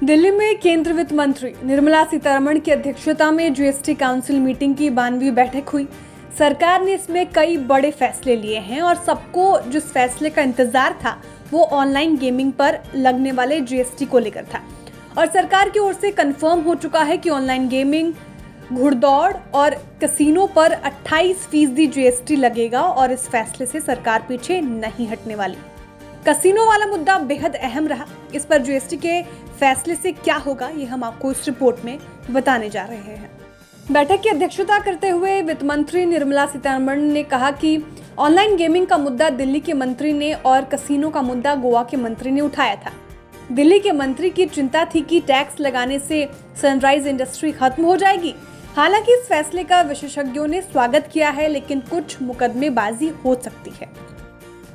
दिल्ली में केंद्रीय वित्त मंत्री निर्मला सीतारमण की अध्यक्षता में जीएसटी काउंसिल मीटिंग की 92वीं बैठक हुई। सरकार ने इसमें कई बड़े फैसले लिए हैं और सबको जिस फैसले का इंतजार था वो ऑनलाइन गेमिंग पर लगने वाले जीएसटी को लेकर था और सरकार की ओर से कंफर्म हो चुका है कि ऑनलाइन गेमिंग, घुड़दौड़ और कैसीनो पर 28% जीएसटी लगेगा और इस फैसले से सरकार पीछे नहीं हटने वाली। कैसीनो वाला मुद्दा बेहद अहम रहा। इस पर जीएसटी के फैसले से क्या होगा ये हम आपको इस रिपोर्ट में बताने जा रहे हैं। बैठक की अध्यक्षता करते हुए वित्त मंत्री निर्मला सीतारमण ने कहा कि ऑनलाइन गेमिंग का मुद्दा दिल्ली के मंत्री ने और कैसीनो का मुद्दा गोवा के मंत्री ने उठाया था। दिल्ली के मंत्री की चिंता थी कि टैक्स लगाने से सनराइज इंडस्ट्री खत्म हो जाएगी। हालांकि इस फैसले का विशेषज्ञों ने स्वागत किया है, लेकिन कुछ मुकदमेबाजी हो सकती है।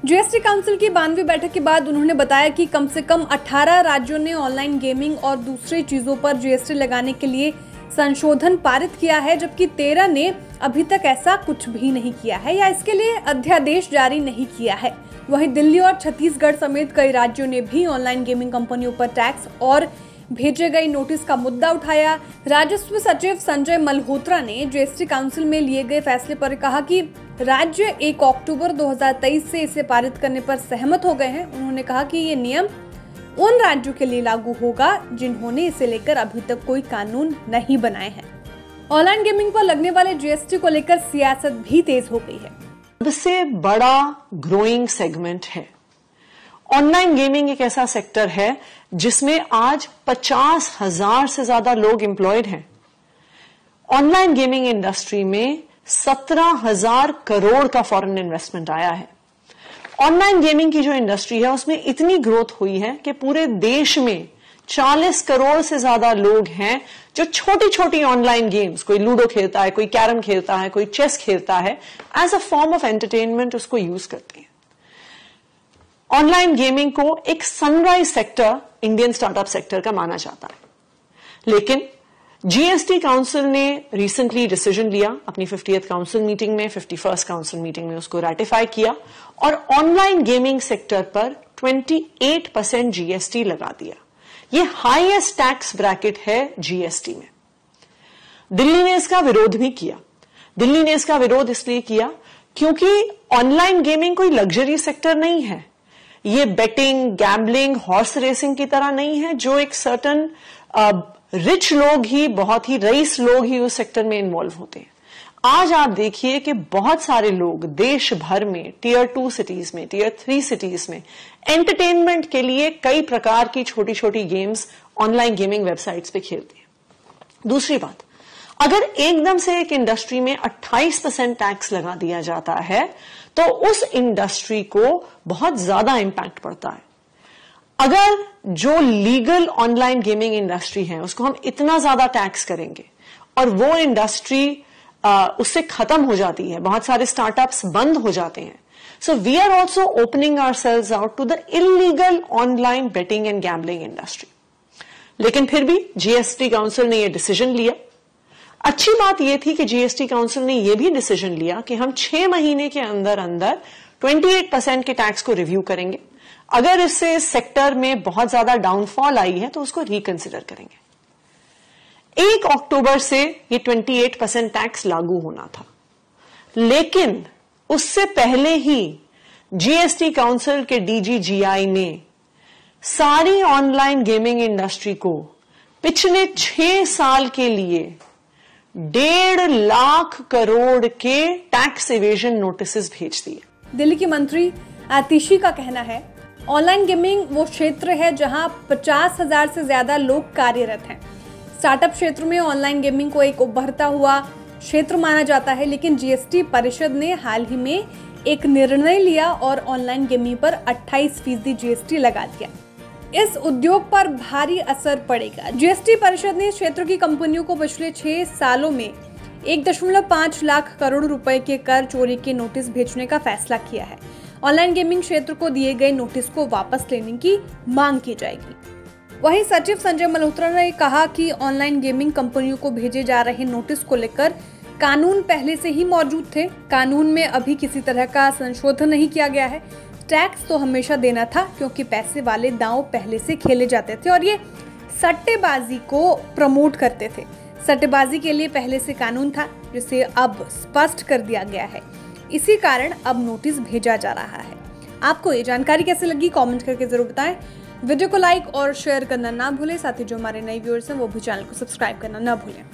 जीएसटी काउंसिल की 92वीं बैठक के बाद उन्होंने बताया कि कम से कम 18 राज्यों ने ऑनलाइन गेमिंग और दूसरी चीजों पर जीएसटी लगाने के लिए संशोधन पारित किया है, जबकि 13 ने अभी तक ऐसा कुछ भी नहीं किया है या इसके लिए अध्यादेश जारी नहीं किया है। वहीं दिल्ली और छत्तीसगढ़ समेत कई राज्यों ने भी ऑनलाइन गेमिंग कंपनियों पर टैक्स और भेजे गए नोटिस का मुद्दा उठाया। राजस्व सचिव संजय मल्होत्रा ने जीएसटी काउंसिल में लिए गए फैसले पर कहा कि राज्य 1 अक्टूबर 2023 से इसे पारित करने पर सहमत हो गए हैं। उन्होंने कहा कि ये नियम उन राज्यों के लिए लागू होगा जिन्होंने इसे लेकर अभी तक कोई कानून नहीं बनाए हैं। ऑनलाइन गेमिंग पर लगने वाले जीएसटी को लेकर सियासत भी तेज हो गई है। सबसे बड़ा ग्रोइंग सेगमेंट है ऑनलाइन गेमिंग। एक ऐसा सेक्टर है जिसमें आज 50,000 से ज्यादा लोग एम्प्लॉयड हैं। ऑनलाइन गेमिंग इंडस्ट्री में 17,000 करोड़ का फॉरेन इन्वेस्टमेंट आया है। ऑनलाइन गेमिंग की जो इंडस्ट्री है उसमें इतनी ग्रोथ हुई है कि पूरे देश में 40 करोड़ से ज्यादा लोग हैं जो छोटी छोटी ऑनलाइन गेम्स, कोई लूडो खेलता है, कोई कैरम खेलता है, कोई चेस खेलता है, as a form of entertainment उसको यूज करते हैं। ऑनलाइन गेमिंग को एक sunrise sector Indian startup sector का माना जाता है, लेकिन जीएसटी काउंसिल ने रिसेंटली डिसीजन लिया अपनी 50th काउंसिल मीटिंग में, 51st काउंसिल मीटिंग में उसको रेटिफाई किया और ऑनलाइन गेमिंग सेक्टर पर 28% जीएसटी लगा दिया। ये हाईएस्ट टैक्स ब्रैकेट है जीएसटी में। दिल्ली ने इसका विरोध भी किया। दिल्ली ने इसका विरोध इसलिए किया क्योंकि ऑनलाइन गेमिंग कोई लग्जरी सेक्टर नहीं है। ये बेटिंग, गैम्बलिंग, हॉर्स रेसिंग की तरह नहीं है जो एक सर्टन रिच लोग ही, बहुत ही रईस लोग ही उस सेक्टर में इन्वॉल्व होते हैं। आज आप देखिए कि बहुत सारे लोग देश भर में टियर 2 सिटीज में, टियर 3 सिटीज में एंटरटेनमेंट के लिए कई प्रकार की छोटी छोटी गेम्स ऑनलाइन गेमिंग वेबसाइट्स पे खेलते हैं। दूसरी बात, अगर एकदम से एक इंडस्ट्री में 28% टैक्स लगा दिया जाता है तो उस इंडस्ट्री को बहुत ज्यादा इंपैक्ट पड़ता है। अगर जो लीगल ऑनलाइन गेमिंग इंडस्ट्री है उसको हम इतना ज्यादा टैक्स करेंगे और वो इंडस्ट्री उससे खत्म हो जाती है, बहुत सारे स्टार्टअप्स बंद हो जाते हैं। So we are also opening ourselves out to the illegal online betting and gambling industry. लेकिन फिर भी जीएसटी काउंसिल ने यह डिसीजन लिया। अच्छी बात यह थी कि जीएसटी काउंसिल ने यह भी डिसीजन लिया कि हम 6 महीने के अंदर अंदर 28% के टैक्स को रिव्यू करेंगे। अगर इससे सेक्टर में बहुत ज्यादा डाउनफॉल आई है तो उसको रिकंसिडर करेंगे। 1 अक्टूबर से ये 28% टैक्स लागू होना था, लेकिन उससे पहले ही जीएसटी काउंसिल के डीजीजीआई ने सारी ऑनलाइन गेमिंग इंडस्ट्री को पिछले 6 साल के लिए 1.5 लाख करोड़ के टैक्स इवेजन नोटिस भेज दिए। दिल्ली की मंत्री आतिशी का कहना है ऑनलाइन गेमिंग वो क्षेत्र है जहां 50,000 से ज्यादा लोग कार्यरत हैं। स्टार्टअप क्षेत्र में ऑनलाइन गेमिंग को एक उभरता हुआ क्षेत्र माना जाता है, लेकिन जीएसटी परिषद ने हाल ही में एक निर्णय लिया और ऑनलाइन गेमिंग पर 28% जीएसटी लगा दिया। इस उद्योग पर भारी असर पड़ेगा। जीएसटी परिषद ने इस क्षेत्र की कंपनियों को पिछले 6 सालों में 1.5 लाख करोड़ रुपए के कर चोरी के नोटिस भेजने का फैसला किया है। ऑनलाइन गेमिंग क्षेत्र को दिए गए नोटिस को वापस लेने की मांग की जाएगी। वहीं सचिव संजय मल्होत्रा ने कहा कि ऑनलाइन गेमिंग कंपनियों को भेजे जा रहे नोटिस को लेकर कानून पहले से ही मौजूद थे। कानून में अभी किसी तरह का संशोधन नहीं किया गया है। टैक्स तो हमेशा देना था क्योंकि पैसे वाले दांव पहले से खेले जाते थे और ये सट्टेबाजी को प्रमोट करते थे। सट्टेबाजी के लिए पहले से कानून था, जिसे अब स्पष्ट कर दिया गया है। इसी कारण अब नोटिस भेजा जा रहा है। आपको ये जानकारी कैसे लगी, कमेंट करके जरूर बताएं। वीडियो को लाइक और शेयर करना ना भूलें। साथ ही जो हमारे नए व्यूअर्स हैं वो भी चैनल को सब्सक्राइब करना ना भूलें।